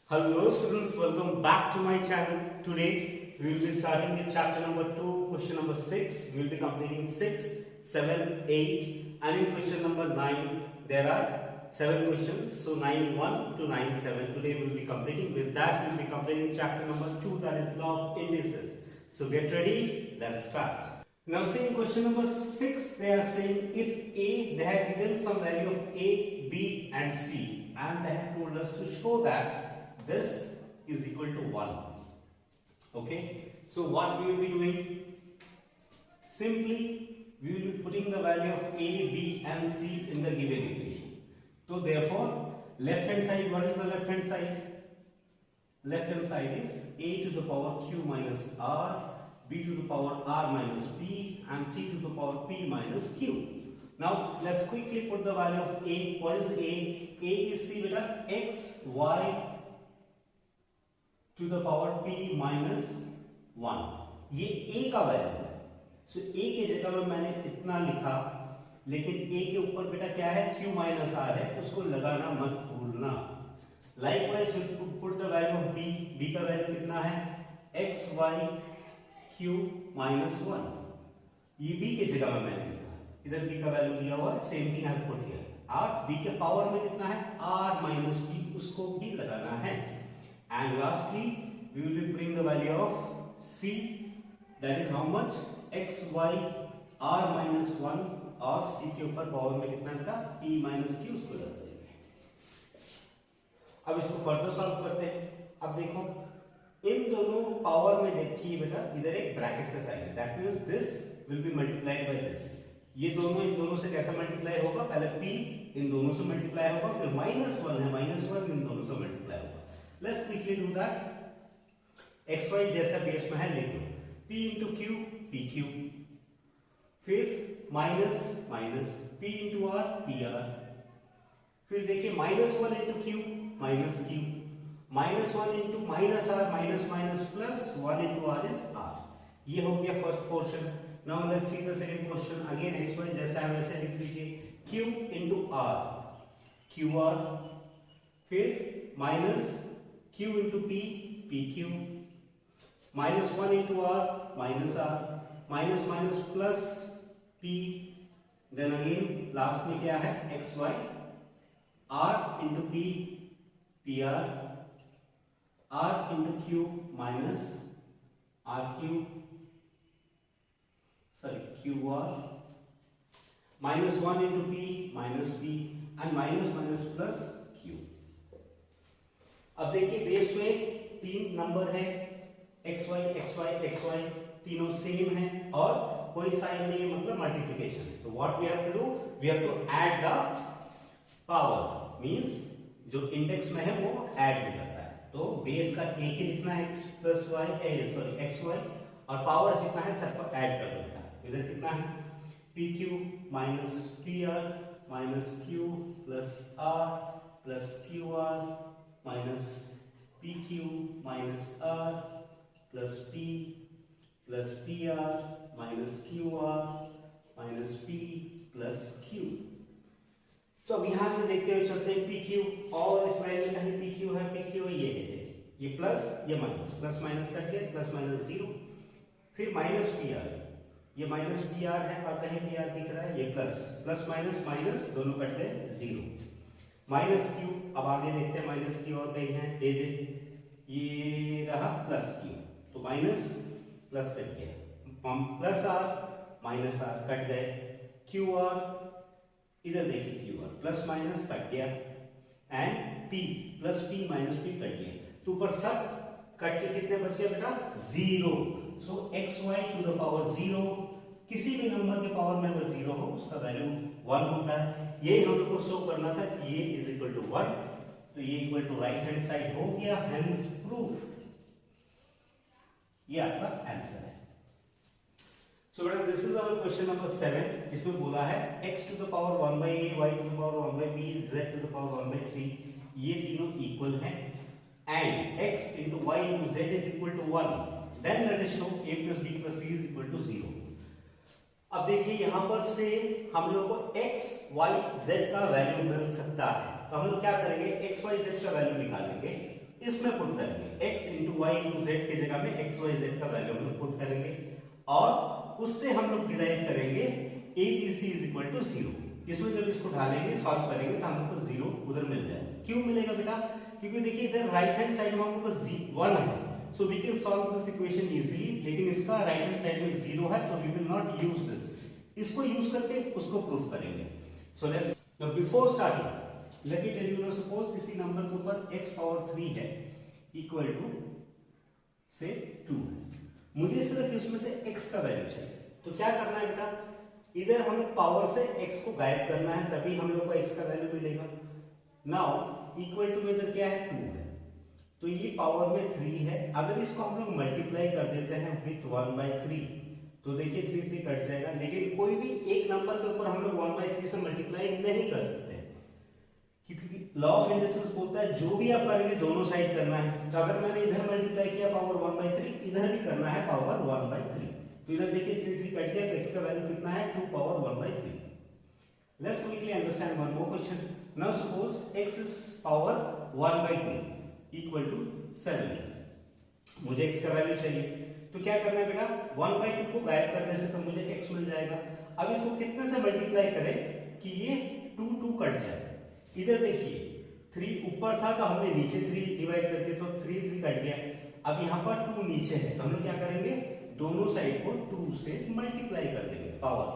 Hello students, welcome back to my channel. Today we will be starting with chapter number 2, question number 6. We will be completing 6, 7, 8 and in question number 9 there are 7 questions. So 9.1 to 9.7. Today we will be completing. With that we will be completing chapter number 2, that is law of indices. So get ready, let's start. Now see in question number 6 they are saying if A, they have given some value of A, B and C and they have told us to show that this is equal to 1. Okay, so what we will be doing? Simply we will be putting the value of A, B and C in the given equation. So therefore left hand side, what is the left hand side? Left hand side is A to the power Q minus R, B to the power R minus P and C to the power P minus Q. Now let's quickly put the value of A. What is A? A is C beta x y to the power P minus 1. ये A का value है. सो A की जगह पर मैंने इतना लिखा, लेकिन A के ऊपर बेटा क्या है? Q माइनस R है, उसको लगाना मत भूलना. Likewise we put the value of B. B का वैल्यू कितना है? x y Q minus 1. ये B की जगह में मैंने लिखा, इधर B का वैल्यू दिया हुआ है, same thing I put here. और B के पावर में कितना है? R minus P, उसको भी लगाना है. And lastly we will be putting the value of C, that is how much? x y R minus 1 और C के ऊपर पावर में कितना था? P minus Q, उसको लगा देंगे. अब इसको फर्दर सॉल्व करते हैं. अब देखो इन दोनों पावर में देखिए बेटा, इधर एक ब्रैकेट का साइन है, that means this will be multiplied by this. ये दोनों इन दोनों से कैसा मल्टीप्लाई होगा? पहले P इन दोनों से मल्टीप्लाई होगा, फिर माइनस 1 है, माइनस 1 इन दोनों से मल्टीप्लाई होगा. Let's quickly do that. x y जैसा बेस में है लिख लो. p into q pq, फिर minus minus p into r pr, फिर देखिए minus 1 into q minus q, minus 1 into minus r minus minus plus 1 into r is r. ये हो गया first portion. Now let's see the second question. Again x y जैसा है वैसे लिख दीजिए. q into r qr, फिर minus Q into P, PQ, minus 1 into R, minus R, minus minus plus P, then again last में क्या है? XY, R into P, PR, R into Q minus RQ, sorry QR, minus 1 into P, minus P and minus minus plus Q. अब देखिए base में तीन number है, x y x y x y, तीनों same है और कोई sign नहीं है, मतलब मल्टीप्लिकेशन. तो what we have to do? We have to add the power, means जो इंडेक्स में है वो ऐड हो जाता है. तो बेस का एक ही लिखना है, x plus y sorry x y, और पावर जितना है सबको ऐड कर देता है. इधर कितना है? P q minus p r minus q plus r plus q r minus p q minus r plus p r minus q r minus p plus Q. तो अब यहां से देखते हुए चलते हैं पी क्यू, और इस लाइन में कहीं पी क्यू है, पी क्यू ये देखिए, ये प्लस ये माइनस, प्लस माइनस कट गया, प्लस माइनस 0, फिर माइनस पी आर, ये माइनस पी आर है और कहीं पी आर दिख रहा है, ये प्लस, प्लस माइनस माइनस दोनों कट गए 0, माइनस क्यू. अब आगे देखते हैं माइनस क्यू और कहीं है, दे दे, ये रहा प्लस क्यू, तो माइनस प्लस कट गया, plus R minus R cut गए, क्यू आर इधर देखिए, Q R plus minus cut गया, and P plus P minus P cut गया. तो ऊपर सब कट के कितने बच गए बेटा? 0. So X Y to the power 0, किसी भी नंबर के पावर में अगर 0 हो उसका वैल्यू 1 होता है. ये हम लोग को शो करना था, ये इज इक्वल टू 1, तो ये equal to right hand side हो गया, हेंस प्रूफ. ये आपका आंसर है. सो बेटा this is our question number 7. इसमें बोला है x to the power 1 by a, y to the power 1 by b, z to the power 1 by c, ये तीनों इक्वल हैं, and x into y into z is equal to 1. Then let us show a plus b plus c is equal to 0. अब देखिए यहां पर से हम लोग को x, y, z का वैल्यू मिल सकता है, तो हम लोग क्या करेंगे, x, y, z का वैल्यू निकालेंगे. इसमें इसमें पुट करेंगे, x into y into z की जगह में एक्स वाई जेड का वैल्यू हम लोग पुट करेंगे और उससे हम लोग डिराइव करेंगे ABC इज इक्वल टू 0। इसमें जब इसको ढालेंगे सॉल्व करेंगे तो हम लोग को 0 उधर मिल जाएगा। क्यों मिलेगा बेटा? क्योंकि देखिए इधर राइट हैंड साइड में हम लोग को 1 है, so we can solve this equation easily, लेकिन इसका राइट हैंड साइड में 0 है तो we will not use this, इसको यूज करके उसको प्रूफ करेंगे। So let's now before starting let me tell you, suppose किसी नंबर के ऊपर x पावर 3 है इक्वल टू से 2 है, मुझे सिर्फ इसमें से x का वैल्यू चाहिए, तो क्या करना है बेटा? इधर हमें पावर से x को गायब करना है, तभी हम लोग को x का वैल्यू मिलेगा। नाउ इक्वल टू इधर क्या है? 2 है, तो ये पावर में 3 है, अगर इसको हम लोग मल्टीप्लाई कर देते हैं विथ 1/3 तो देखिए 3 3 कट जाएगा, लेकिन कोई भी एक नंबर के ऊपर हम लोग 1/3 से मल्टीप्लाई नहीं कर सकते क्योंकि लॉ ऑफ इंडक्शंस बोलता है जो भी आप करेंगे दोनों साइड करना है। तो अगर मैंने इधर मल्टीप्लाई किया पावर 1/3, इधर भी करना है पावर 1/3, तो इधर देखिए 3 3 कट गया, तो x का वैल्यू कितना है? 2 power 1/3। Let's quickly understand one more question. Now suppose x is power 1/2 equal to 7, मुझे x का वैल्यू चाहिए, तो क्या करना है बेटा? 1/2 को गायब करने से तो मुझे x मिल जाएगा। अब इसको कितने से मल्टीप्लाई करें कि ये 2 2 कट जाए? इधर देखिए 3 ऊपर था तो हमने नीचे 3 डिवाइड करके तो 3 3 कट गया, अब यहाँ पर 2 नीचे है तो हम लोग क्या करेंगे? दोनों साइड को 2 से मल्टीप्लाई कर देंगे, पावर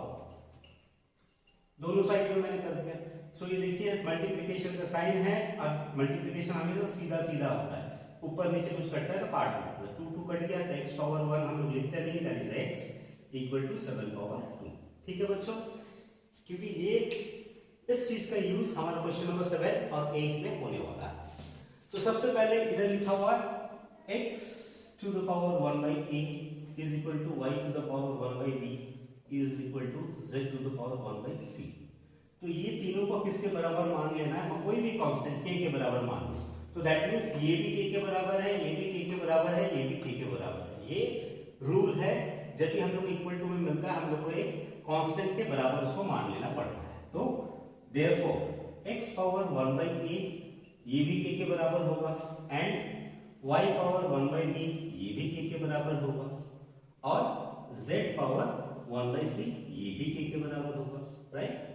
दोनों साइड में मैंने कर दिया। सो ये देखिए मल्टीप्लिकेशन का साइन है, और मल्टीप्लिकेशन हमेशा सीधा सीधा होता है, ऊपर नीचे कुछ कटता है तो काट देते हैं। 2 2 कट गया तो x पावर 1 हम लोग लिखते नहीं, that is x equal to 7 power 2। ठीक है बच्चों, क्योंकि ये इस चीज का यूज हमारा क्वेश्चन नंबर 7 और 8 में होने वाला है। तो सबसे पहले इधर लिखा हुआ x to the power 1/a is equal to y to the power 1/b is equal to z to the power 1/c। तो ये तीनों को किसके बराबर मान लेना है? कोई भी कांस्टेंट k के बराबर मान लो, तो दैट मींस ये भी k के बराबर है, ये भी k के बराबर है, ये भी k के बराबर है। ये रूल है, जब भी हम लोग इक्वल टू में मिलता है हम लोग को एक कांस्टेंट के बराबर उसको मान लेना पड़ता है। तो therefore x पावर 1/a ये भी k के बराबर होगा, एंड y पावर 1/b ये भी k के बराबर होगा, और z पावर 1/c ये भी k के बराबर होगा, राइट?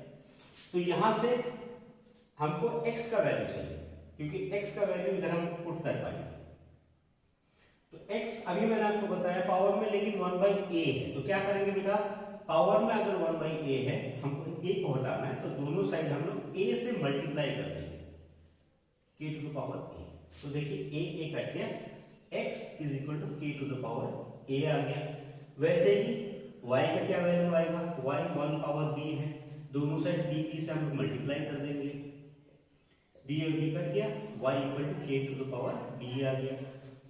तो यहां से हमको x का वैल्यू चाहिए, क्योंकि x का वैल्यू इधर हम पुट कर पाएंगे। तो x अभी मैंने आपको बताया पावर में, लेकिन 1/a है, तो क्या करेंगे बेटा? पावर में अगर 1/a है, हमको a को हटाना है, तो दोनों साइड हम लोग a से मल्टीप्लाई कर देंगे, k to the power a। तो देखिए a कट गया, x is equal to k to the power a आ गया। वैसे ही y का क्या वैल्यू आएगा? y 1 पावर b है, दोनों साइड b से हम लोग मल्टीप्लाई कर देंगे, b और b कट गया, y equal to k to the power b आ गया।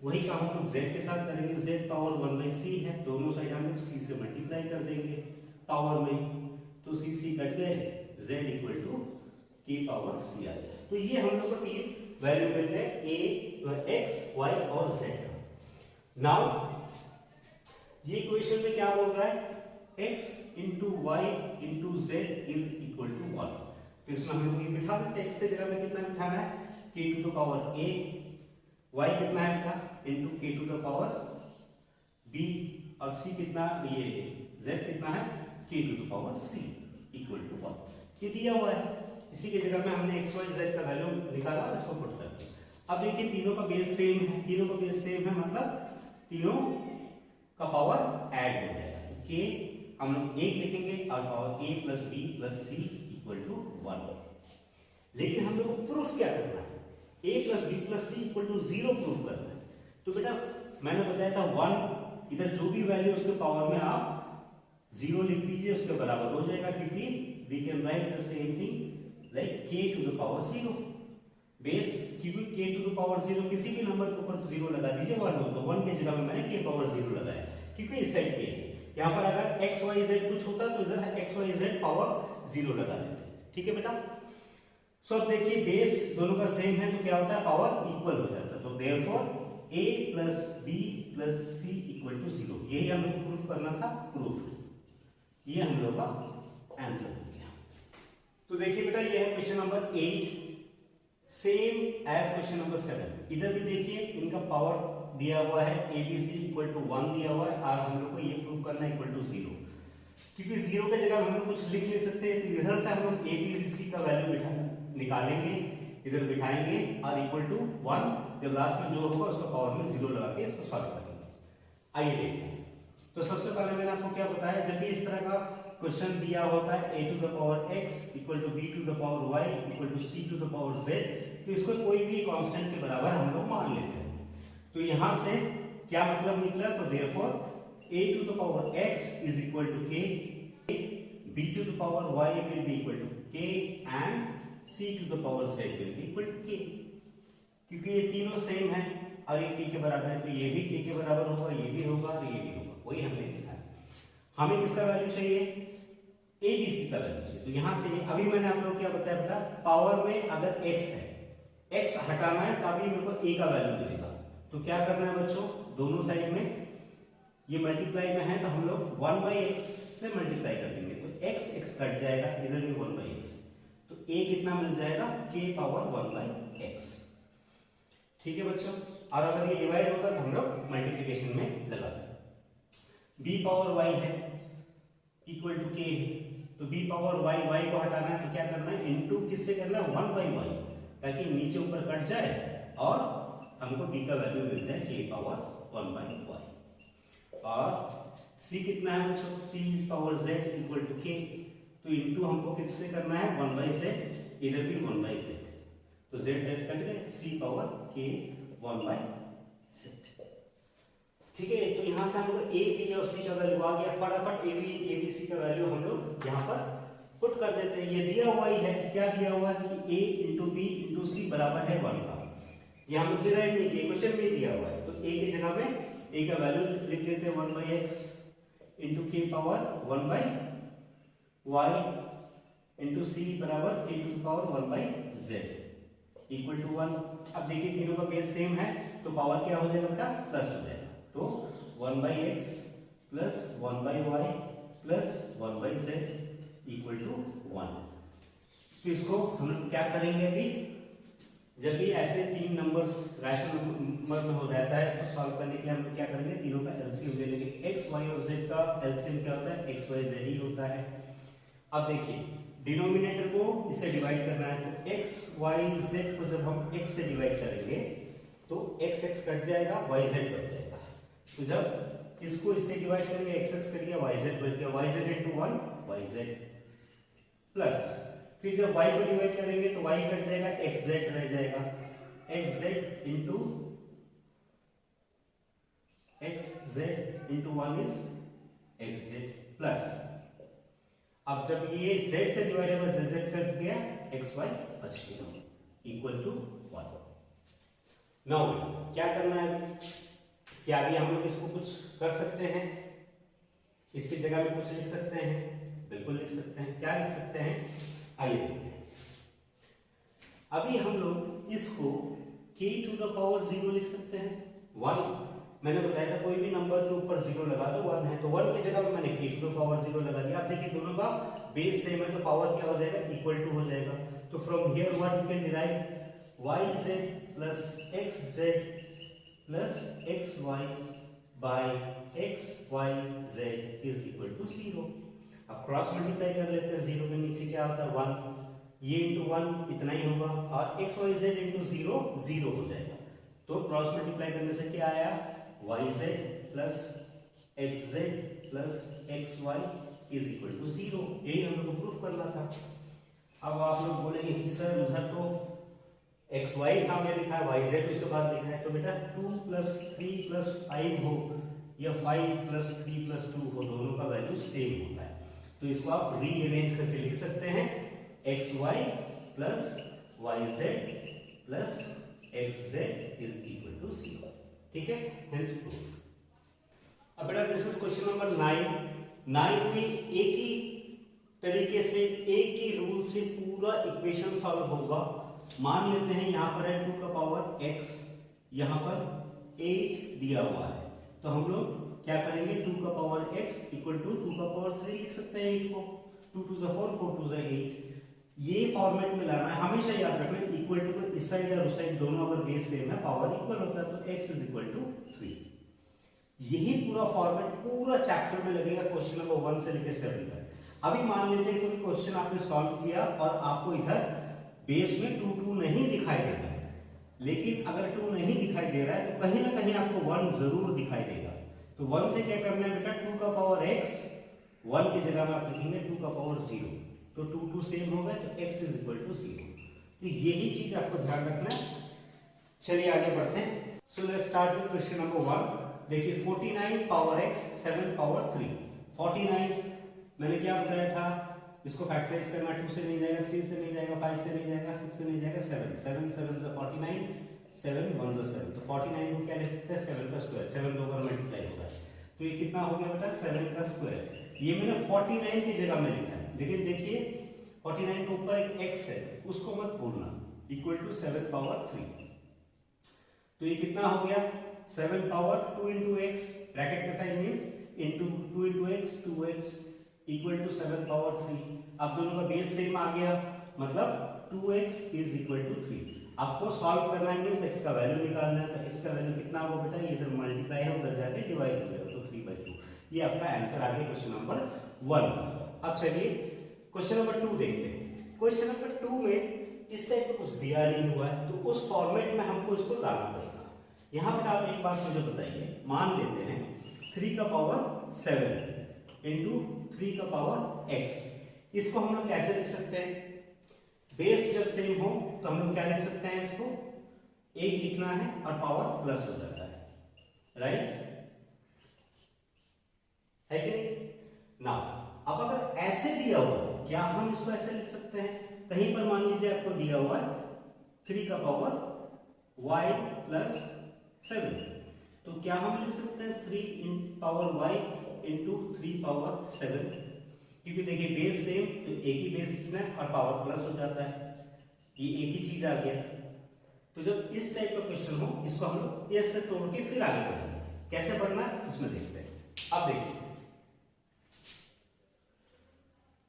वही काम हम लोग z के साथ करेंगे, z पावर 1/c है, दोनों साइड हम लोग c से मल्टीप्लाई कर देंगे पावर में, तो c c कट गए, z equal to k power c आ गया। तो ये हम लोग को तीन वैल्यू मिल गए, a x y और z। नाउ ये इक्वेशन में क्या बोल रहा है? x into y into z is equal to 1। तो इसमें हम लोग ये बिठा देते हैं, x की जगह में कितना बिठाना है? k to the power a, y कितना है बेटा? Into k to the power b, और c कितना, ये z कितना है? k to the power c equal to 1। ये दिया हुआ है, इसी की जगह में हमने x y z का वैल्यू निकाला और इसको पुट कर दिया। अब देखिए तीनों का बेस सेम है, तीनों का बेस सेम है, मतलब तीनों का पावर ऐड हो जाएगा। k हम लोग 1 लिखेंगे और power a plus b plus c equal to 1। लेकिन हम लोग को प्रूफ क्या करना है? a plus b plus c equal to 0 proof करना है। तो बेटा मैंने बताया था 1, इधर जो भी वैल्यू उसके पावर में आप 0 लिख दीजिए, उसके बराबर हो जाएगा, क्योंकि we can write the same thing like k to the power 0 base, क्योंकि k टू द पावर 0 किसी भी नंबर के ऊपर 0 लगा दीजिए 1 हो, तो 1 के जगह में मैंने k पावर 0 लगाया, क्योंकि इस साइड k है। यहाँ पर अगर x y z कुछ होता तो इधर x y z पावर 0 लगा देते। ठीक है बेटा? सो अब देखिए बेस दोनों का सेम है तो क्या होता है? पावर इक्वल हो जाता है। तो therefore a plus b plus c equal to 0, यही हम लोग प्रूफ करना था, प्रूफ। ये हम लोग का आंसर हो गया। तो देखिए बेटा ये है question number 8 same as question number 7। इधर भी देखिए इनका पावर दिया हुआ है ABC इक्वल टू 1 दिया हुआ है और हम लोग को ये प्रूव करना है इक्वल टू 0, क्योंकि 0 के जगह हम लोग कुछ लिख नहीं सकते, तो इधर से हम लोग ABC का वैल्यू निकालेंगे, इधर बिठाएंगे और इक्वल टू 1, जब लास्ट में जो होगा उसका पावर में 0 लगा के इसको सॉल्व करेंगे। आइए देखते हैं। तो सबसे पहले मैंने आपको क्या बताया, जब भी इस तरह का क्वेश्चन दिया होता है a to the power x equal to b to the power y equal to c to the power z, तो इसको कोई भी कांस्टेंट के बराबर हम लोग मान लेते हैं। तो यहां से क्या मतलब निकला, तो therefore a to the power x is equal to k, b to the power y will be equal to k and c to the power z will be equal to k, क्योंकि ये तीनों same है और ये k के बराबर है, तो ये भी k के बराबर होगा, ये भी होगा और ये भी होगा, वही हमने लिखा है। हमें किसका वैल्यू चाहिए, ABC का वैल्यू चाहिए। तो यहां से अभी मैंने आप लोग क्या बताया, बता पावर में अगर x है, x हटाना है तो अभी मेरे को a का वैल्यू मिलेगा, तो क्या करना है बच्चों, दोनों साइड में ये मल्टीप्लाई में है तो हम लोग 1/x से मल्टीप्लाई कर देंगे, तो x कट जाएगा, इधर भी 1/x, तो a कितना मिल जाएगा, k पावर 1/x। ठीक है बच्चों, और अगर ये डिवाइड होगा तो हम लोग मल्टीप्लिकेशन में लगा दें। b पावर y है इक्वल टू k, तो b पावर y को हटाना है तो क्या करना है, इनटू किससे करना है, 1/y, ताकि नीचे ऊपर कट जाए और हमको b का वैल्यू मिल जाए k पावर 1/y। और c कितना है बच्चों, c power z equal to k, तो इनटू हमको किससे करना है, 1/z, इधर भी 1/z, तो z कट गए, c पावर k 1/z। ठीक है, तो यहां से हम लोग a b और c का वैल्यू आ गया, फटाफट a b c का वैल्यू हम लोग यहां पर पुट कर देते हैं। ये दिया हुआ ही है, क्या दिया हुआ है कि a इंटू बी इंटू सी बराबर है 1 का, ये हम डिराइव नहीं किए, क्वेश्चन में दिया हुआ है, तो a की जगह में a का वैल्यू लिख देते हैं 1/x into k power 1/y into c बराबर k to power 1/z equal to 1। अब देखिए तीनों का बेस सेम है, तो पावर क्या हो जाएगा बेटा, प्लस हो जाएगा, तो 1/x plus 1/y plus 1/z equal to 1। तो इसको हम लोग क्या करेंगे, अभी जब भी ऐसे तीन नंबर्स रैशनल नंबर में हो जाता है तो सॉल्व करने के लिए हम लोग क्या करेंगे, तीनों का एलसीएम ले लेंगे। x y और z का एलसीएम क्या होता है, x y z ही होता है। अब देखिए डिनोमिनेटर को इससे डिवाइड करना है, तो x y z को जब हम x से डिवाइड करेंगे तो x कट जाएगा, y z बच जाएगा, तो जब इसको इससे डिवाइड करेंगे x कट गया, y z बच गया, y z into 1 y z plus फिर जब y को डिवाइड करेंगे तो y कट जाएगा, x z रह जाएगा, x z into 1 is x z plus, अब जब ये z से डिवाइड होगा z कट गया, x y बच गया इक्वल टू 1। नाउ क्या करना है, क्या अभी हम लोग इसको कुछ कर सकते हैं, इसकी जगह में कुछ लिख सकते हैं, बिल्कुल लिख सकते हैं। क्या लिख सकते हैं, आइए देखते हैं। अभी हम लोग इसको k टू द पावर 0 लिख सकते हैं, 1 मैंने बताया था कोई भी नंबर के ऊपर 0 लगा दो, 1 है तो 1 की जगह में मैंने k टू द पावर 0 लगा दिया। अब देखिए दोनों का बेस सेम है तो पावर क्या हो जाएगा, इक्वल टू हो जाएगा, तो from here what you can derive yz plus xz plus xy by xyz is equal to 0। अब क्रॉस मल्टीप्लाई कर लेते हैं, 0 के नीचे क्या होता है 1, ये इंटू 1 इतना ही होगा, और xyz इंटू 0 0 हो जाएगा, तो क्रॉस मल्टीप्लाई करने से क्या आया, yz plus xz plus xy is equal to 0। यही हम लोग को प्रूफ करना था। अब आप लोग बोलेंगे कि सर उधर तो xy सामने लिखा है, yz उसके बाद लिखा है, तो बेटा 2 प्लस 3 प्लस 5 हो या 5 प्लस 3 प्लस 2 हो, दोनों का वैल्यू सेम होता है, तो इसको आप रीअरेंज करके लिख सकते हैं, xy plus yz plus xz is equal to 0। ठीक है, हेंस प्रूफ। अब बेटा दिस इज क्वेश्चन नंबर 9 में एक ही तरीके से एक ही रूल से पूरा इक्वेशन सॉल्व होगा। मान लेते हैं यहां पर है 2 का पावर x, यहां पर 8 दिया हुआ है, तो हम लोग क्या करेंगे, 2 का पावर x इक्वल टू 2 का पावर 3 लिख सकते हैं 8 को, 2 टू द 4 4 टू द 8, ये फॉर्मेट में लाना है, हमेशा याद रखना इक्वल टू को इस साइड और उस साइड दोनों अगर बेस सेम है पावर इक्वल होता है तो x इज इक्वल टू 3। यही पूरा फॉर्मेट पूरा चैप्टर में लगेगा क्वेश्चन नंबर 1 से लेकर 7 तक। अभी मान लेते हैं कोई क्वेश्चन आपने सॉल्व किया और आपको इधर बेस में 2 2 नहीं दिखाई दे रहा है, लेकिन अगर 2 नहीं दिखाई दे रहा है तो कहीं ना कहीं आपको 1 जरूर दिखाई देगा। तो 1 से क्या करना है बेटा, 2 का पावर x, 1 की जगह में आप लिखेंगे 2 का पावर 0, तो 2 2 सेम हो गए तो x इज इक्वल टू 0। तो यही चीज आपको ध्यान रखना है। चलिए आगे बढ़ते हैं। So let's start with question number 1। देखिए 49 पावर x 7 पावर 3। 49 मैंने क्या बताया था, इसको फैक्टराइज करना, 2 से नहीं जाएगा, 3 से नहीं जाएगा, 5 से नहीं जाएगा, 6 से नहीं जाएगा, 7 7 7 से 49, 7 1 से 7, तो 49 को क्या लिख सकते हैं 7 का स्क्वायर, 7 दो बार मल्टीप्लाई होगा तो ये कितना हो गया बेटा 7 का स्क्वायर। ये मैंने 49 की जगह में लिखा है, लेकिन देखिए 49 के ऊपर एक x है उसको मत भूलना, इक्वल टू 7 पावर 3। तो ये कितना हो गया 7 पावर 2 into x, ब्रैकेट का sign means into 2 into x 2x equal to 7 power 3। अब दोनों का बेस सेम आ गया, मतलब 2x इज इक्वल टू 3। आपको सॉल्व करना है मींस x का वैल्यू निकालना है, तो x का वैल्यू कितना होगा बेटा, ये इधर मल्टीप्लाई है उधर जाके डिवाइड हो जाएगा, तो 3/2। ये आपका आंसर आ गया क्वेश्चन नंबर 1। अब चलिए क्वेश्चन नंबर 2 देखते हैं। क्वेश्चन नंबर 2 में इस टाइप का कुछ दिया नहीं हुआ है, तो उस फॉर्मेट में हमको इसको लाना पड़ेगा। यहाँ पर आप एक बात मुझे बताइए, मान लेते हैं 3 का पावर 7 इंटू 3 का पावर x, इसको हम लोग कैसे लिख सकते हैं, बेस जब सेम हो तो हम लोग क्या लिख सकते हैं, इसको एक लिखना है और पावर प्लस हो जाता है, राइट है कि नहीं ना। अब अगर ऐसे दिया हुआ है, क्या हम इसको ऐसे लिख सकते हैं, कहीं पर मान लीजिए आपको दिया हुआ है 3 का पावर y प्लस 7, तो क्या हम लिख सकते हैं 3 पावर y इंटू 3 पावर 7, क्योंकि देखिए बेस सेम तो एक ही बेस लिखना है और पावर प्लस हो जाता है, ये एक ही चीज आ गया। तो जब इस टाइप का क्वेश्चन हो इसको हम लोग ये से तोड़ के फिर आगे बढ़ेंगे, कैसे बढ़ना है इसमें देखते हैं। अब देखिए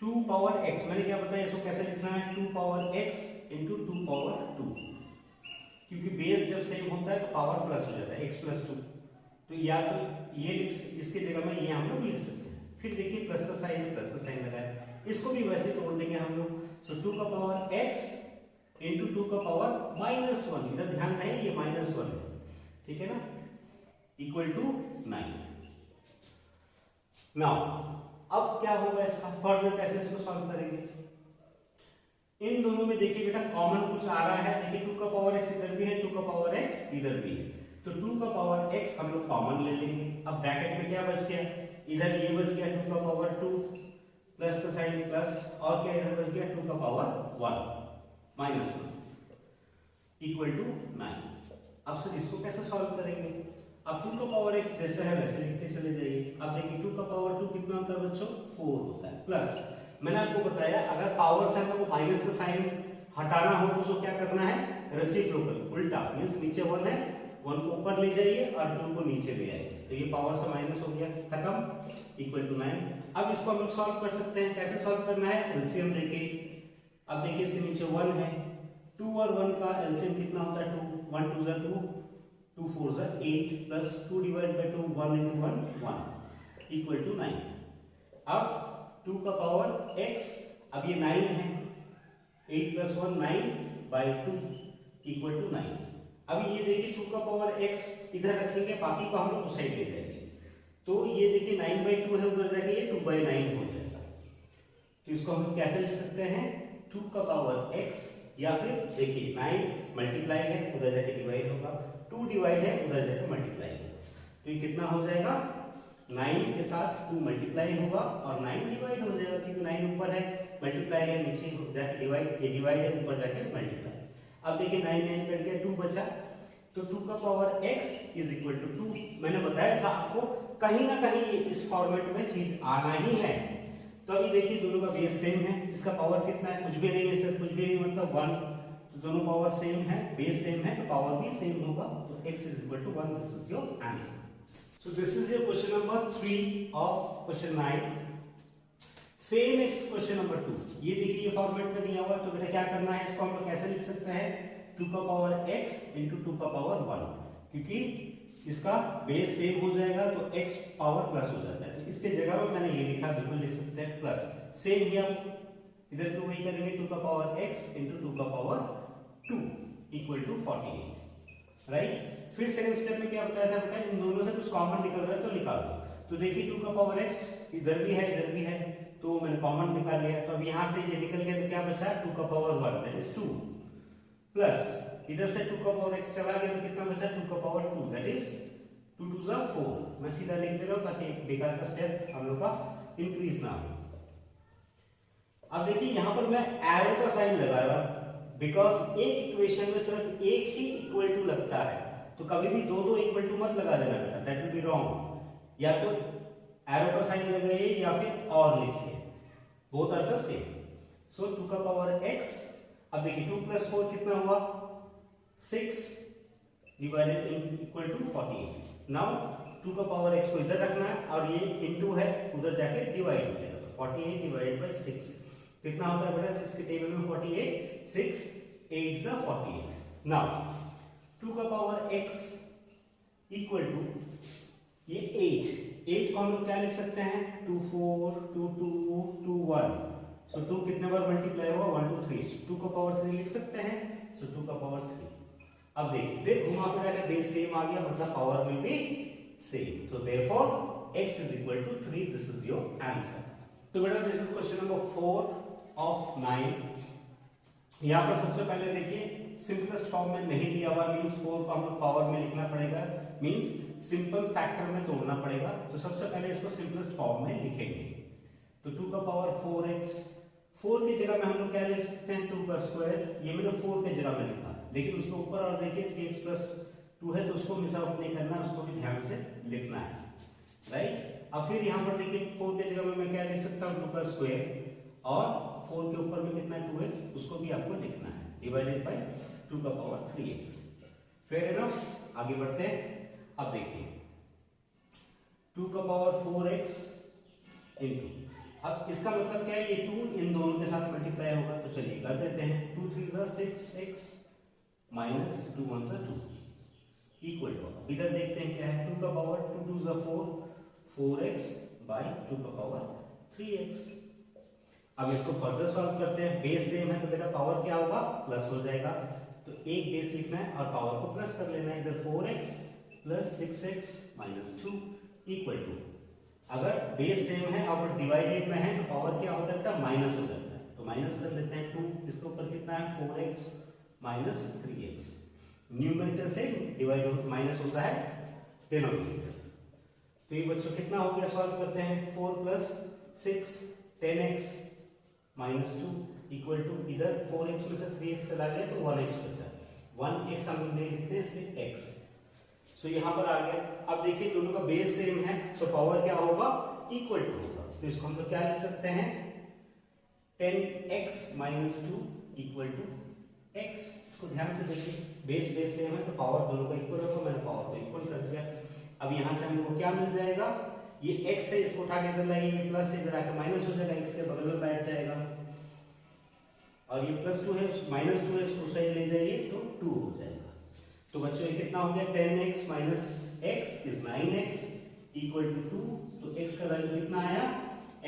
2 पावर x, मैंने क्या बताया इसको कैसे लिखना है, 2 पावर x इंटू 2 पावर 2, क्योंकि बेस जब सेम होता है तो पावर प्लस हो जाता है x प्लस 2, तो या तो ये इसके जगह में ये हम लोग लिख सकते हैं। फिर देखिए प्लस का साइन है, प्लस का साइन लगाया, इसको भी वैसे तोड़ देंगे हम लोग। सो 2 का पावर x इंटू 2 का पावर -1, इधर ध्यान रहे ये -1 है, ठीक है ना, इक्वल टू 9। नाउ अब क्या होगा इसका फर्दर कैसे इसको सॉल्व करेंगे, इन दोनों में देखिए बेटा कॉमन कुछ आ रहा है, देखिए 2 का पावर x इधर भी है, 2 का पावर x इधर भी है, तो 2 का पावर x हम लोग कॉमन ले लेंगे। अब ब्रैकेट में क्या बच गया, इधर ये बच गया 2 का पावर 2 प्लस का साइन प्लस, और क्या इधर बच गया 2 का पावर 1 -1 इक्वल टू 9। अब सर इसको कैसे सॉल्व करेंगे, अब 2 का पावर x जैसे है वैसे लिखते चले जाइए। अब देखिए 2 का पावर 2 कितना होता है बच्चों 4 होता है, प्लस मैंने आपको बताया अगर पावर से हमको माइनस का साइन हटाना हो तो उसको क्या करना है, रेसिप्रोकल उल्टा, मींस नीचे 1 है 1 को ऊपर ले जाइए और 2 को नीचे ले आइए, तो ये पावर से माइनस हो गया, खत्म, इक्वल टू 9। अब इसको हम लोग सॉल्व कर सकते हैं, कैसे सॉल्व करना है, एलसीएम लेके। अब देखिए इसके नीचे 1 है, 2 और 1 का एलसीएम कितना होता है 2, 1 2 जा 2, 2 4 जा 8 plus 2 divide by 2, 1 into 1 1 equal to 9। अब 2 का पावर x, अब ये 9 है, 8 प्लस 1 9 बाई 2 इक्वल टू 9। अब ये देखिए 2 का पावर x इधर रखेंगे, बाकी को हम लोग उस साइड ले जाएंगे, तो ये देखिए 9/2 है, उधर जाके ये 2/9 हो जाएगा। तो इसको हम लोग कैसे लिख सकते हैं, 2 का पावर x, या फिर देखिए 9 मल्टीप्लाई है उधर जाके डिवाइड होगा, 2 डिवाइड है उधर जाके मल्टीप्लाई होगा, तो ये कितना हो जाएगा 9 के साथ 2 मल्टीप्लाई होगा और 9 डिवाइड हो जाएगा, क्योंकि 9 ऊपर है मल्टीप्लाई है, नीचे जाके डिवाइड, ये डिवाइड है ऊपर जाके मल्टीप्लाई। अब देखिए 9 9 कट गया, 2 बचा, तो 2 का power x is equal to 2। मैंने बताया था आपको कहीं ना कहीं इस फॉर्मेट में चीज आना ही है। तो अभी देखिए दोनों का बेस सेम है, इसका पावर कितना है, कुछ भी नहीं है सर, कुछ भी नहीं मतलब 1, तो दोनों पावर सेम है, बेस सेम है, तो पावर भी सेम होगा, तो x is equal to 1। This is your answer. So this is your question number 3 of question 9. Same x question number 2। ये देखिए ये फॉर्मेट में दिया हुआ है, तो बेटा क्या करना है, इसको हम लोग कैसे लिख सकते हैं, 2 का पावर x इंटू 2 का पावर 1, क्योंकि इसका बेस सेम हो जाएगा तो x पावर प्लस हो जाता है, तो इसके जगह में मैंने ये लिखा, बिल्कुल लिख सकते हैं प्लस। सेम ही हम इधर तो वही करेंगे, 2 का पावर x इंटू 2 का पावर 2 इक्वल टू 48, राइट। फिर सेकंड स्टेप में क्या बताया था बेटा, इन दोनों से कुछ कॉमन निकल रहा है तो निकाल दो। तो देखिए 2 का पावर x इधर भी है इधर भी है, तो मैंने कॉमन निकाल लिया, तो अब यहां से ये निकल गया तो क्या बचा, 2 का पावर 1 दैट इज 2, प्लस इधर से 2 का पावर x चला गया तो कितना बचा, 2 का पावर 2 दैट इज 2 2 जा 4। मैं सीधा लिख दे रहा हूं ताकि बेकार का स्टेप हम लोग का इंक्रीज ना हो। अब देखिए यहां पर मैं एरो का साइन लगाया, बिकॉज एक इक्वेशन में सिर्फ एक ही इक्वल टू लगता है, तो कभी भी दो दो इक्वल टू मत लगा देना बेटा, दैट विल बी रॉन्ग। या तो एरो का साइन लगाइए या फिर और लिखिए, बोथ आर द सेम। सो 2 का पावर x, अब देखिए 2 प्लस 4 कितना हुआ, 6 डिवाइडेड इक्वल टू 48। नाउ 2 का पावर x को इधर रखना है और ये इनटू है, उधर जाके डिवाइड हो जाएगा, तो 48 डिवाइडेड बाय 6 कितना होता है बेटा, 6 के टेबल में 48, 6 8 जा 48। नाउ 2 का पावर x इक्वल टू ये 8 को हम लोग क्या लिख सकते हैं, 2 4 2 2 2 1, सो 2 कितने बार मल्टीप्लाई हुआ, 1 2 3, 2 का पावर 3 लिख सकते हैं, सो 2 का पावर 3। अब देखिए फिर घुमा फिरा के बेस सेम आ गया, मतलब पावर विल बी सेम, तो therefore x is equal to 3, this is your answer. तो बेटा this is question number 4 of 9। यहां पर सबसे पहले देखिए सिंपलेस्ट फॉर्म में नहीं दिया हुआ, मींस 4 को हम लोग पावर में लिखना पड़ेगा, मींस सिंपल फैक्टर में तोड़ना पड़ेगा। तो सबसे पहले इसको सिंपलेस्ट फॉर्म में लिखेंगे, तो 2 का पावर 4x, 4 की जगह में हम लोग क्या लिख सकते हैं, 2 का स्क्वायर, ये मैंने 4 के जगह में लिखा, लेकिन उसके ऊपर और देखिए 3x प्लस 2 है, तो उसको मिस आउट नहीं करना, उसको भी ध्यान से लिखना है, राइट। अब फिर यहाँ पर देखिए 4 के जगह में मैं क्या लिख सकता हूँ, 2 का स्क्वायर, और 4 के ऊपर में कितना है 2x, उसको भी आपको लिखना है, डिवाइडेड बाय 2 का पावर 3x। फेयर एनफ, आगे बढ़ते हैं। अब देखिए 2 का पावर 4x इंटू, अब इसका मतलब क्या है, ये 2 इन दोनों के साथ मल्टीप्लाई होगा, तो चलिए कर देते हैं, 2 3 जा 6 6 माइनस 2 1 जा 2 इक्वल टू, इधर देखते हैं क्या है, 2 का पावर 2 2 जा 4 4x बाय 2 का पावर 3x। अब इसको फर्दर सॉल्व करते हैं, बेस सेम है तो बेटा पावर क्या होगा, प्लस हो जाएगा, तो एक बेस लिखना है और पावर को प्लस कर लेना है, इधर 4x plus 6x minus 2 equal to, अगर बेस सेम है और डिवाइडेड में है तो पावर क्या हो जाता है, माइनस हो जाता है, तो माइनस कर लेते हैं 2, इसके ऊपर कितना है 4x माइनस 3x, न्यूमरेटर से डिवाइड माइनस होता है डिनोमिनेटर, तो ये बच्चों कितना हो गया, सॉल्व करते हैं, 4 plus 6 10x minus 2 equal to, इधर 4x में से 3x चला गया तो 1x बचा, 1x हम लोग नहीं लिखते हैं इसलिए x, सो यहाँ पर आ गया। अब देखिए दोनों का बेस सेम है, तो पावर क्या होगा, इक्वल टू होगा, तो इसको हम लोग क्या लिख सकते हैं, 10x minus 2 equal to x। इसको ध्यान से देखिए, बेस सेम है तो पावर दोनों का इक्वल होगा, मैंने पावर को इक्वल कर दिया। अब यहाँ से हमको क्या मिल जाएगा, ये x है, इसको उठा के इधर लाइए, ये प्लस इधर आके माइनस हो जाएगा, x के बगल में बैठ जाएगा, और ये प्लस 2 है माइनस 2 है, इसको साइड ले जाइए तो 2 हो जाएगा। तो बच्चों ये कितना हो गया, 10x minus x is 9x equal to 2, तो x का वैल्यू कितना आया,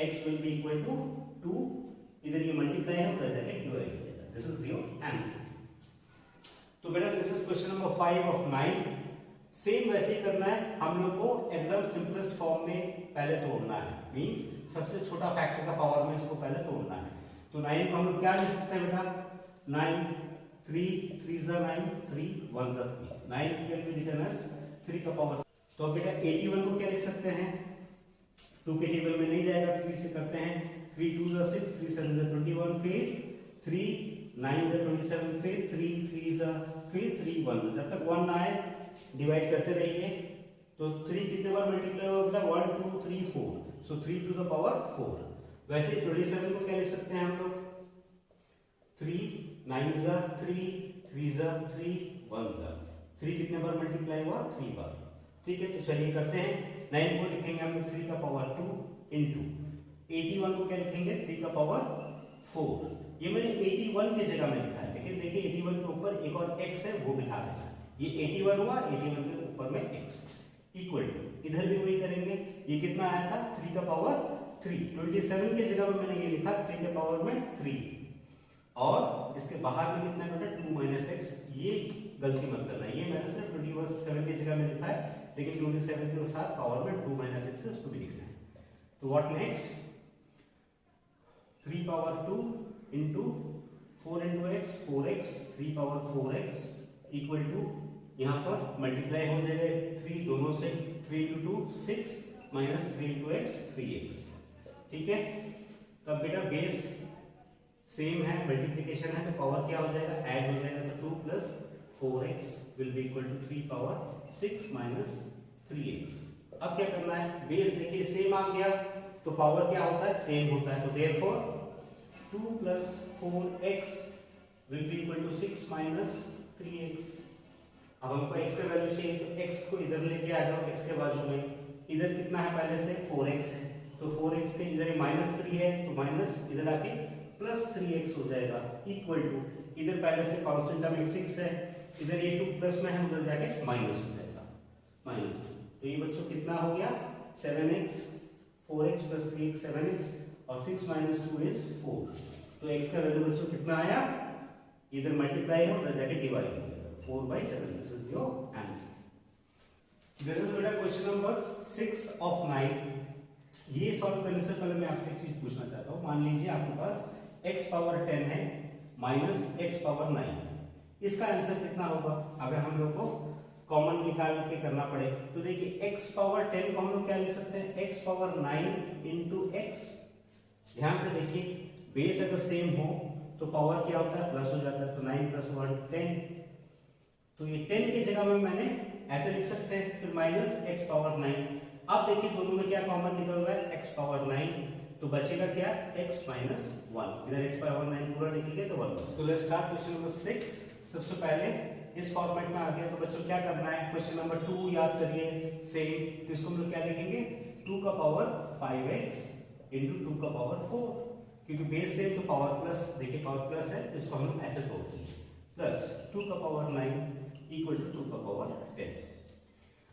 x will be equal to 2, इधर ये मल्टीप्लाई है उधर जाके डिवाइड हो जाएगा, दिस इज योर आंसर। तो बेटा this is question number 5 of 9। Same वैसे ही करना है, हम लोग को एकदम सिंपलेस्ट फॉर्म में पहले तोड़ना है, मींस सबसे छोटा फैक्टर का पावर में इसको पहले तोड़ना है। तो 9 को हम लोग क्या लिख सकते हैं बेटा, 9 3 3 जा 9 3 1 जा 3, 9 कैन बी रिटन एज 3 का पावर। तो अब बेटा 81 को क्या लिख सकते हैं, 2 के टेबल में नहीं जाएगा, 3 से करते हैं, 3 2 जा 6 3 7 जा 21, फिर 3 9 जा 27, फिर 3 3 जा, फिर 3 1, जब तक 1 ना आए डिवाइड करते रहिए। तो 3 कितने बार मल्टीप्लाई होगा, 1 2 3 4, सो 3 टू द पावर 4। वैसे 27 को क्या लिख सकते हैं हम लोग, 3 9 जा 3 3 जा 3 1 जा, 3 कितने बार मल्टीप्लाई हुआ, 3 बार, ठीक है। तो चलिए करते हैं, 9 को लिखेंगे हम लोग 3 का पावर 2 इंटू 81 को क्या लिखेंगे 3 का पावर 4। ये मैंने 81 के जगह में लिखा है, लेकिन देखिए 81 के ऊपर एक और x है वो बिठा देना है। ये 81 हुआ, 81 के ऊपर में x इक्वल टू, इधर भी वही करेंगे। ये कितना आया था 3 का पावर 3। 27 के जगह में मैंने ये लिखा 3 के पावर में 3, और इसके बाहर में कितना बेटा 2 माइनस एक्स। ये गलती मत करना, ये मैंने सिर्फ 27 की जगह में लिखा है, लेकिन 27 के साथ पावर में 2 माइनस एक्स है, उसको भी लिखना है। तो what next, 3 power 2 into 4 into x 4x, 3 power 4x equal to, यहाँ पर मल्टीप्लाई हो जाएगा 3 दोनों से, 3 into 2 6 minus 3 into x 3x। ठीक है, तब बेटा बेस सेम है, मल्टीप्लिकेशन है, तो पावर क्या हो जाएगा ऐड हो जाएगा, तो 2 plus 4x will be equal to 3 power 6 minus 3x। अब क्या करना है, बेस देखिए सेम आ गया तो पावर क्या होता है सेम होता है, तो therefore 2 plus 4x will be equal to 6 minus 3x। अब हमको x का वैल्यू चाहिए, तो x को इधर लेके आ जाओ, x के बाजू में, इधर कितना है पहले से 4x है, तो 4x के इधर माइनस 3 है, तो माइनस इधर आके प्लस 3x हो जाएगा इक्वल टू, इधर पहले से कांस्टेंट टर्म 6 है, इधर ये 2 प्लस में है, उधर जाके माइनस हो जाएगा माइनस 2। तो ये बच्चों कितना हो गया 7x, 4x plus 3x 7x, और 6 माइनस 2 इज 4। तो x का वैल्यू बच्चों कितना आया, इधर मल्टीप्लाई है, उधर जाके डिवाइड हो जाएगा 4/7। This is your answer. This is बेटा क्वेश्चन नंबर 6 ऑफ 9। ये सॉल्व करने से पहले मैं आपसे एक चीज पूछना चाहता हूँ। मान लीजिए आपके पास x पावर 10 है माइनस x पावर 9, इसका आंसर कितना होगा अगर हम लोग को कॉमन निकाल के करना पड़े? तो देखिए x पावर 10 को हम लोग क्या लिख सकते हैं, x पावर 9 इंटू x। ध्यान से देखिए, बेस अगर सेम हो तो पावर क्या होता है प्लस हो जाता है, तो 9 प्लस 1 10। तो ये 10 की जगह में मैंने ऐसे लिख सकते हैं, फिर माइनस x पावर 9। अब देखिए दोनों में क्या कॉमन निकल रहा है x पावर 9, तो बचेगा क्या x माइनस 1। इधर x पावर 9 पूरा निकल गया तो 1। तो लेट्स स्टार्ट क्वेश्चन नंबर 6। सबसे पहले इस फॉर्मेट में आ गया, तो बच्चों क्या करना है, क्वेश्चन नंबर 2 याद करिए सेम, तो इसको हम लोग क्या लिखेंगे 2 का पावर 5x इंटू 2 का पावर 4, क्योंकि बेस सेम तो पावर प्लस, देखिए पावर प्लस है तो इसको हम लोग ऐसे तोड़ देंगे, प्लस 2 का पावर 9 इक्वल टू 2 का पावर 10।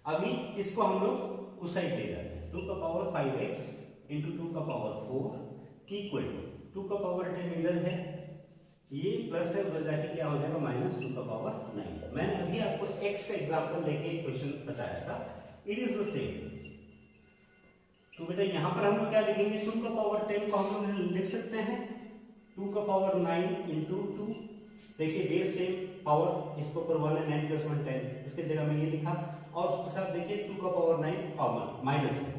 अभी इसको हम लोग उस साइड ले जाते हैं, 2 का पावर 5x इंटू 2 का पावर 4 इक्वल टू 2 का पावर 10 इधर है, ये प्लस है, उधर जाके क्या हो जाएगा माइनस 2 का पावर 9। मैंने अभी आपको x का एग्जांपल लेके क्वेश्चन बताया था, इट इज द सेम। तो बेटा यहाँ पर हम लोग क्या लिखेंगे, 2 का पावर 10 को हम लोग लिख सकते हैं 2 का पावर 9 इंटू 2। देखिए बेस सेम, पावर इसके ऊपर 1 है, 9 प्लस 1 10, इसके जगह में ये लिखा, और उसके साथ देखिए 2 का पावर 9 कॉमन माइनस है,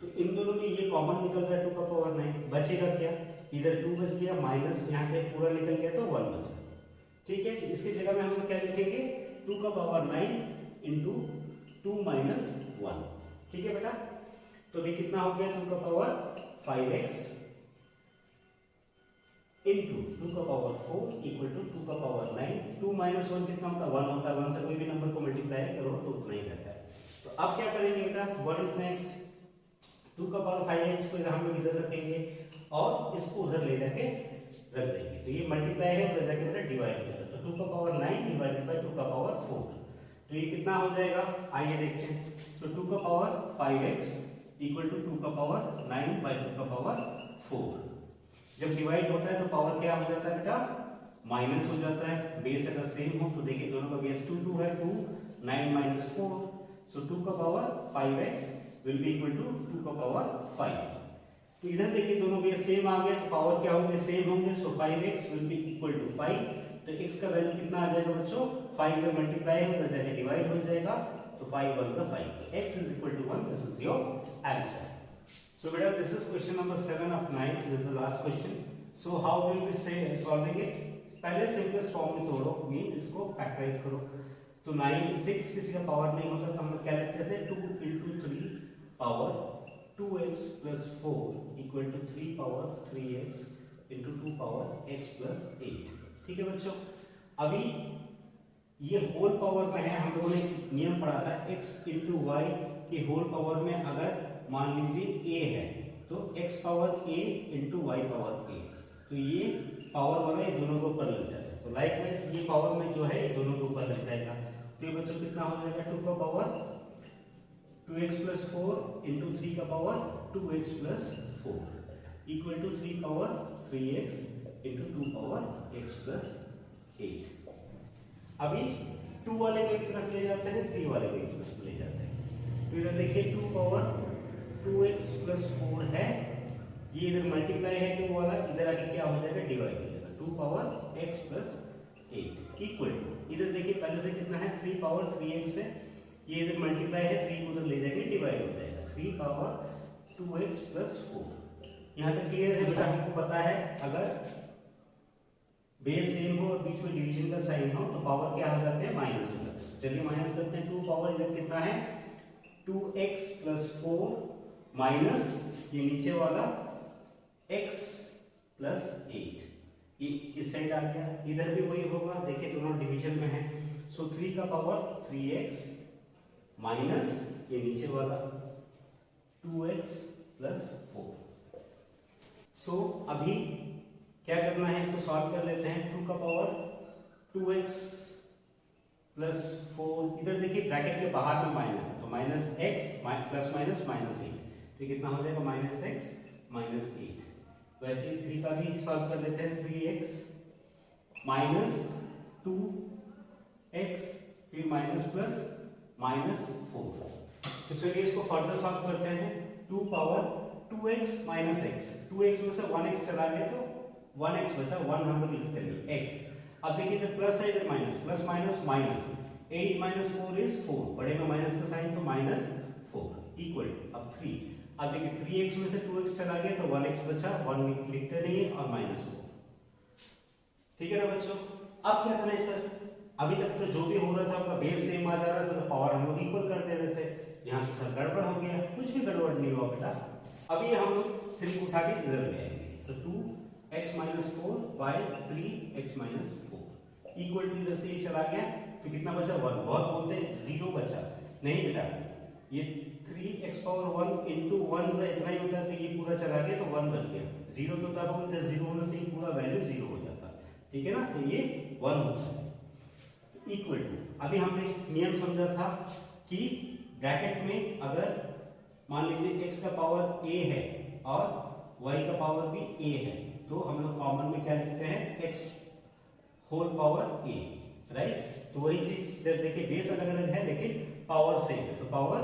तो इन दोनों में ये कॉमन निकल रहा है 2 का पावर 9, बचेगा क्या, इधर 2 बच गया, माइनस यहाँ से पूरा निकल गया तो 1 बचा। ठीक है, इसकी जगह में हम लोग क्या लिखेंगे 2 का पावर 9 इंटू 2 माइनस 1। ठीक है बेटा, तो अभी कितना हो गया 2 का पावर 5x इंटू 2 का पावर 4 इक्वल टू 2 का पावर 9। 2 माइनस 1 कितना होता है 1 होता है, 1 से कोई भी नंबर को मल्टीप्लाई करो तो उतना ही रहता है। तो अब क्या करेंगे बेटा, व्हाट इज नेक्स्ट, 2 का पावर 5x को हम लोग इधर रखेंगे और इसको उधर ले जाके रख देंगे, तो ये मल्टीप्लाई है, उधर जाके बेटा डिवाइड हो जाएगा, तो 2 का पावर 9 डिवाइडेड बाय 2 का पावर 4, तो ये कितना हो जाएगा आइए देखते हैं। तो 2 का पावर 5x इक्वल टू 2 का पावर 9 बाय 2 का पावर 4। जब डिवाइड होता है तो पावर क्या हो जाता है बेटा माइनस हो जाता है, बेस अगर सेम हो तो देखिए दोनों का बेस 2 2 है, 2 9 माइनस 4, सो 2 का power 5x will be equal to 2 का पावर 5। तो इधर देखिए दोनों बेस सेम आ गए तो पावर क्या होंगे सेम होंगे, so 5x will be equal to 5। तो x का वैल्यू कितना आ जाएगा बच्चों, 5 का मल्टीप्लाई होगा जाके डिवाइड हो जाएगा, तो 5 1 का 5, x is equal to 1। This is your answer. So beta, this is question number 7 of 9. This is the last question. So how will we say solving it? पहले simplest form में तोड़ो, means इसको factorize करो। तो 9 6 किसी का power नहीं होता तो हम लोग क्या लिखते थे 2 into 3 power 2x plus 4 equal to 3 power 3x into 2 power x plus 8। ठीक है बच्चों, अभी ये होल पावर में है, हम लोगों ने नियम पढ़ा था x into y के होल पावर में अगर मान लीजिए a है तो x power a into y power a, तो ये पावर वाला ये दोनों को ऊपर लग जाएगा। तो लाइकवाइज ये पावर में जो है ये दोनों को ऊपर लग जाएगा। तो ये बच्चों कितना हो जाएगा, 2 का पावर 2x प्लस 4 इंटू 3 का power 2x plus 4 equal to 3 power 3x into 2 power x plus 8। अभी 2 वाले को एक तरफ ले जाते हैं, 3 वाले को एक तरफ ले जाते हैं। तो इधर देखिए 2 पावर 2x प्लस 4 है, ये इधर मल्टीप्लाई है, तो वाला इधर आके क्या हो जाएगा, डिवाइड हो जाएगा। 2 power x plus 8 equal to, इधर देखिए पहले से कितना है, 3 पावर 3x है, ये इधर मल्टीप्लाई है, 3 को उधर ले जाएंगे, डिवाइड हो जाएगा। 3 पावर 2x प्लस 4। यहाँ तक क्लियर है बेटा? हमको पता है अगर बेस सेम हो और बीच में डिवीजन का साइन हो तो पावर क्या हो जाते हैं, माइनस हो जाते हैं। चलिए माइनस करते हैं। 2 पावर इधर कितना है, 2x प्लस 4 माइनस ये नीचे वाला x प्लस 8, ये इस साइड आ गया। इधर भी वही होगा, देखिए दोनों डिवीजन में है। सो 3 का पावर 3x माइनस ये नीचे वाला 2x प्लस 4। सो अभी क्या करना है, इसको सॉल्व कर लेते हैं। 2 का पावर 2x प्लस 4, इधर देखिए ब्रैकेट के बाहर में माइनस है, तो minus x plus minus minus 8, तो कितना हो जाएगा, माइनस x माइनस 8। वैसे ही 3 का भी सॉल्व कर लेते हैं। 3x माइनस 2x फिर माइनस प्लस माइनस 4। तो चलिए इसको फर्दर सॉल्व करते हैं। 2 power 2x minus x, 2x में से 1x चला गया तो 1x बचा, 1 हम लोग लिखते हैं x। अब देखिए इधर प्लस है, इधर minus, plus minus minus, 8 minus 4 is 4, बड़े में माइनस का साइन तो माइनस 4 इक्वल अब 3। अब देखिए 3x में से 2x चला गया तो 1x बचा, 1 लिखते रहिए और माइनस 4। ठीक है ना बच्चों? अब क्या करें सर, अभी तक तो जो भी हो रहा था आपका बेस सेम आ जा रहा था, तो पावर हम लोग इक्वल कर दे रहे थे। यहाँ से सर गड़बड़ हो गया, कुछ भी गड़बड़ नहीं हुआ बेटा। अभी हम लोग सिर्फ उठा के इधर ले आएंगे। So 2x minus 4 by 3x minus 4 equal to, इधर से ये चला गया तो कितना बचा, 1। बहुत बोलते हैं 0 बचा, नहीं बेटा, ये 3x पावर 1 इंटू 1 से इतना ही होता है, तो ये पूरा चला गया तो 1 बच गया। 0 तो तब होगा जब 0 होने से ही पूरा वैल्यू 0 हो जाता है। ठीक है ना? तो ये 1 होता है इक्वल टू। अभी हमने नियम समझा था कि ब्रैकेट में अगर मान लीजिए x का पावर a है और y का पावर भी a है, तो हम लोग कॉमन में क्या लिखते हैं, x whole power a, right? तो वही चीज इधर देखिए, बेस अलग अलग है लेकिन पावर सेम है, तो पावर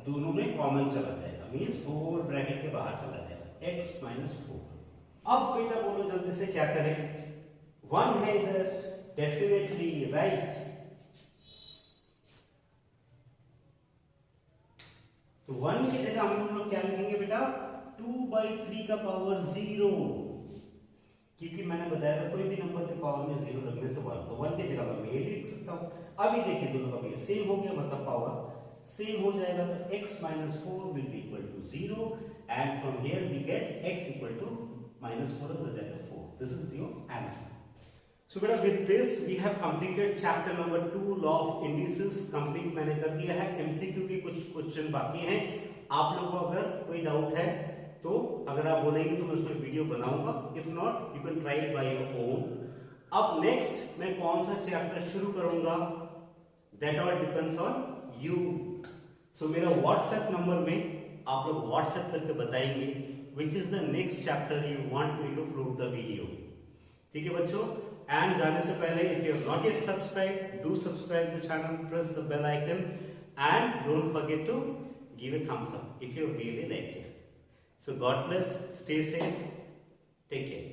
दोनों में कॉमन चला जाएगा, मींस होल ब्रैकेट के बाहर चला जाएगा, x माइनस 4। अब बेटा बोलो जल्दी से क्या करें, 1 है इधर, डेफिनेटली राइट। तो 1 की जगह हम लोग क्या लिखेंगे बेटा, 2/3 का पावर 0, क्योंकि मैंने बताया था कोई भी नंबर के पावर में 0 लगने से 1, तो 1 की जगह मैं ये लिख सकता हूँ। अभी देखिए दोनों का भी सेम हो गया, मतलब पावर सेम हो जाएगा, तो x minus 4 will be equal to 0 and from here we get x equal to minus 4 हो जाएगा 4। This is your answer. So बेटा with this we have completed chapter number 2 law of indices complete मैंने कर दिया है। MCQ के कुछ question बाकी हैं, आप लोगों को अगर कोई डाउट है तो अगर आप बोलेंगे तो मैं उस पर वीडियो बनाऊंगा, if not you can try it by your own. अब नेक्स्ट मैं कौन सा चैप्टर शुरू करूंगा, that all depends on you. So मेरा व्हाट्सएप नंबर में आप लोग व्हाट्सएप करके बताएंगे which is the next chapter you want me to prove the video. ठीक है बच्चों? एंड जाने से पहले if you have not yet subscribe, do subscribe the channel, press the bell icon and don't forget to give a thumbs up if you really like it. So God bless, stay safe, take care.